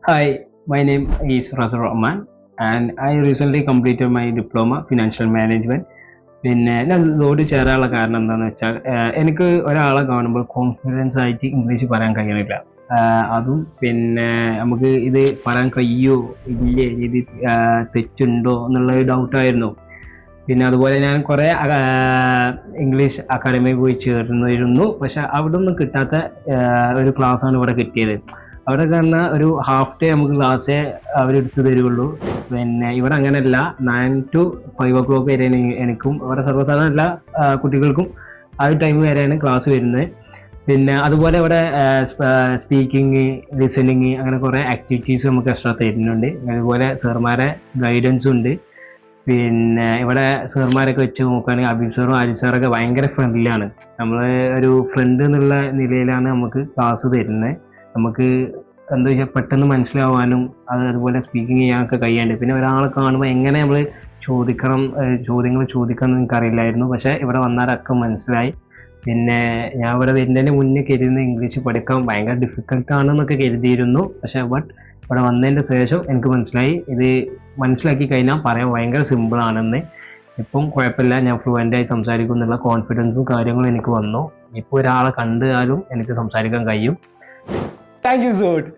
Hi, my name is Razul Rahman and I recently completed my diploma financial management. പിന്നെ ഞാൻ load ചേരാനുള്ള കാരണം എന്താണെന്ന് വെച്ചാൽ എനിക്ക് ഒരാളെ കാണുമ്പോൾ കോൺഫിഡൻസ് ആയിട്ട് ഇംഗ്ലീഷ് പറയാൻ കഴിയണില്ല. അതും പിന്നെ നമുക്ക് ഇത് പറയാൻ കഴിയുമോ ഇല്ലേ, ഇത് തെറ്റുണ്ടോ എന്നുള്ള ഒരു ഡൗട്ടായിരുന്നു. പിന്നെ അതുപോലെ ഞാൻ കുറേ ഇംഗ്ലീഷ് അക്കാഡമി പോയി ചേർന്നിരുന്നു. പക്ഷെ അവിടെ ഒന്നും കിട്ടാത്ത ഒരു ക്ലാസ്സാണ് ഇവിടെ കിട്ടിയത്. അവിടെ കാരണം ഒരു ഹാഫ് ഡേ നമുക്ക് ക്ലാസ്സേ അവരെടുത്ത് തരുള്ളൂ. പിന്നെ ഇവിടെ അങ്ങനെയല്ല, 9 to 5 o'clock വരെയാണ് എനിക്കും ഇവിടെ സർവ്വസാധാരണ എല്ലാ കുട്ടികൾക്കും ആ ഒരു ടൈം വരെയാണ് ക്ലാസ് വരുന്നത്. പിന്നെ അതുപോലെ ഇവിടെ സ്പീക്കിങ്, ലിസണിങ് അങ്ങനെ കുറേ ആക്ടിവിറ്റീസ് നമുക്ക് എക്സ്ട്രാ തരുന്നുണ്ട്. അതുപോലെ സാർമാരെ ഗൈഡൻസും ഉണ്ട്. പിന്നെ ഇവിടെ സാർമാരൊക്കെ വെച്ച് നോക്കുകയാണെങ്കിൽ അബീബ് സാറും ആരിഫ് സാറൊക്കെ ഭയങ്കര ഫ്രണ്ട്ലിയാണ്. നമ്മൾ ഒരു ഫ്രണ്ട് എന്നുള്ള നിലയിലാണ് നമുക്ക് ക്ലാസ് തരുന്നത്. നമുക്ക് എന്താ വെച്ചാൽ പെട്ടെന്ന് മനസ്സിലാവാനും അതുപോലെ സ്പീക്കിംഗ് ചെയ്യാനൊക്കെ കഴിയാണ്ട്. പിന്നെ ഒരാളെ കാണുമ്പോൾ എങ്ങനെ നമ്മൾ ചോദ്യങ്ങൾ ചോദിക്കണം എന്ന് എനിക്കറിയില്ലായിരുന്നു. പക്ഷേ ഇവിടെ വന്നാലൊക്കെ മനസ്സിലായി. പിന്നെ ഞാൻ ഇവിടെ വരുന്നതിന് മുന്നേ കരുതുന്ന ഇംഗ്ലീഷ് പഠിക്കാൻ ഭയങ്കര ഡിഫിക്കൽട്ടാണെന്നൊക്കെ കരുതിയിരുന്നു. പക്ഷേ ഇവിടെ വന്നതിൻ്റെ ശേഷം എനിക്ക് മനസ്സിലായി, ഇത് മനസ്സിലാക്കി കഴിഞ്ഞാൽ പറയാൻ ഭയങ്കര സിമ്പിളാണെന്ന്. ഇപ്പം കുഴപ്പമില്ല, ഞാൻ ഫ്ലുവൻ്റായി സംസാരിക്കും എന്നുള്ള കോൺഫിഡൻസും കാര്യങ്ങളും എനിക്ക് വന്നു. ഇപ്പോൾ ഒരാളെ കണ്ടാലും എനിക്ക് സംസാരിക്കാൻ കഴിയും. Thank you so much.